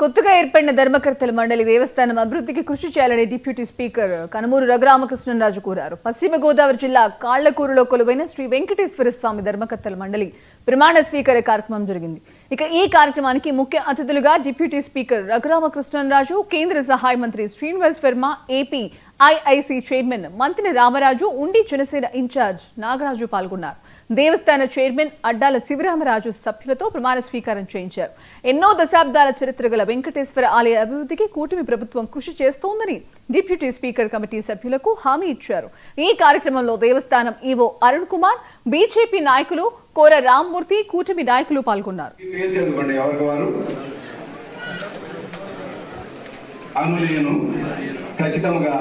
కొత్తగా ఏర్పడిన ధర్మకర్తల మండలి దేవస్థానం అభివృద్ధికి కృషి చేయాలని డిప్యూటీ స్పీకర్ కనుమూరు రఘురామకృష్ణరాజు కోరారు. పశ్చిమ గోదావరి జిల్లా కాళ్లకూరులో కొలువైన శ్రీ వెంకటేశ్వర స్వామి ధర్మకర్తల మండలి ప్రమాణ స్వీకార కార్యక్రమం జరిగింది. ఈ కార్యక్రమానికి ముఖ్య అతిథులుగా డిప్యూటీ స్పీకర్ రఘురామకృష్ణరాజు, కేంద్ర సహాయ మంత్రి Srinivas Varma, AP IIC chairman మంత్రి రామరాజు, ఉండి జనసేన ఇన్ఛార్జ్ నాగరాజు పాల్గొన్నారు. దేవస్థాన చైర్మన్ అడ్డాల శివరామరాజు సభ్యులతో ప్రమాణ స్వీకారం చేయించారు. ఎన్నో దశాబ్దాల చరిత్ర గల వెంకటేశ్వర ఆలయ అభివృద్ధికి కూటమి ప్రభుత్వం కృషి చేస్తోందని డిప్యూటీ స్పీకర్ కమిటీ సభ్యులకు హామీ ఇచ్చారు. ఈ కార్యక్రమంలో దేవస్థానం ఈవో అరుణ్ కుమార్, బీజేపీ నాయకులు కోర రామ్మూర్తి, కూటమి నాయకులు పాల్గొన్నారు. అనుజయును ఖచ్చితంగా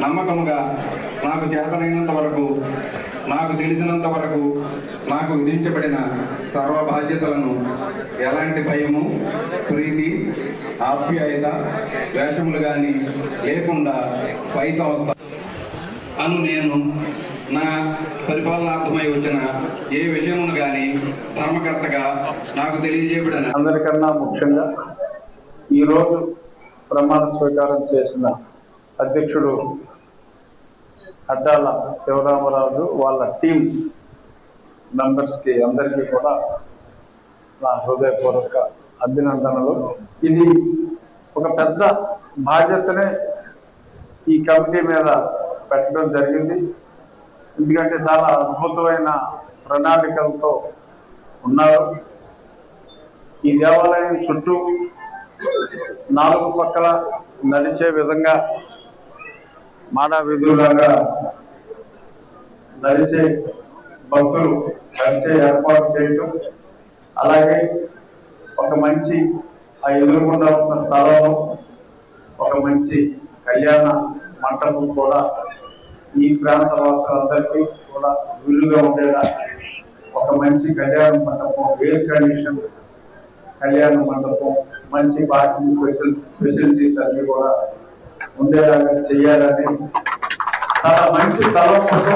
నమ్మకముగా నాకు చేతనైనంత వరకు, నాకు తెలిసినంత వరకు నాకు విధించబడిన సర్వ బాధ్యతలను ఎలాంటి భయము, ప్రీతి, ఆప్యాయత, వేషములు కానీ లేకుండా పై సంస్థ నేను నా పరిపాలనార్థమై వచ్చిన ఏ విషయమును కానీ ధర్మకర్తగా నాకు తెలియజేయబడిన అందరికన్నా ముఖ్యంగా ఈరోజు ప్రమాణ స్వీకారం చేసిన అధ్యక్షుడు అడ్డాల శివరామరాజు వాళ్ళ టీం మెంబర్స్కి అందరికీ కూడా నా హృదయపూర్వక అభినందనలు. ఇది ఒక పెద్ద బాధ్యతనే ఈ కమిటీ మీద పెట్టడం జరిగింది. ఎందుకంటే చాలా అద్భుతమైన ప్రణాళికలతో ఉన్నారు. ఈ దేవాలయం చుట్టూ 4 పక్కల నడిచే విధంగా మానవ విధులాగా నడిచే భక్తులు నడిచే ఏర్పాటు చేయటం, అలాగే ఒక మంచి ఆ ఎదురుకుండా ఉన్న స్థలంలో ఒక మంచి కళ్యాణ మంటపం కూడా ఈ ప్రాంత వాసులందరికీ కూడా వీలుగా ఉండేలా ఒక మంచి కళ్యాణ మండపం, ఎయిర్ కండిషన్ కళ్యాణ మండపం, మంచి పార్కింగ్ ఫెసిలిటీస్ అన్ని కూడా ఉండేలాగా చేయాలని చాలా మంచి తలంపుతో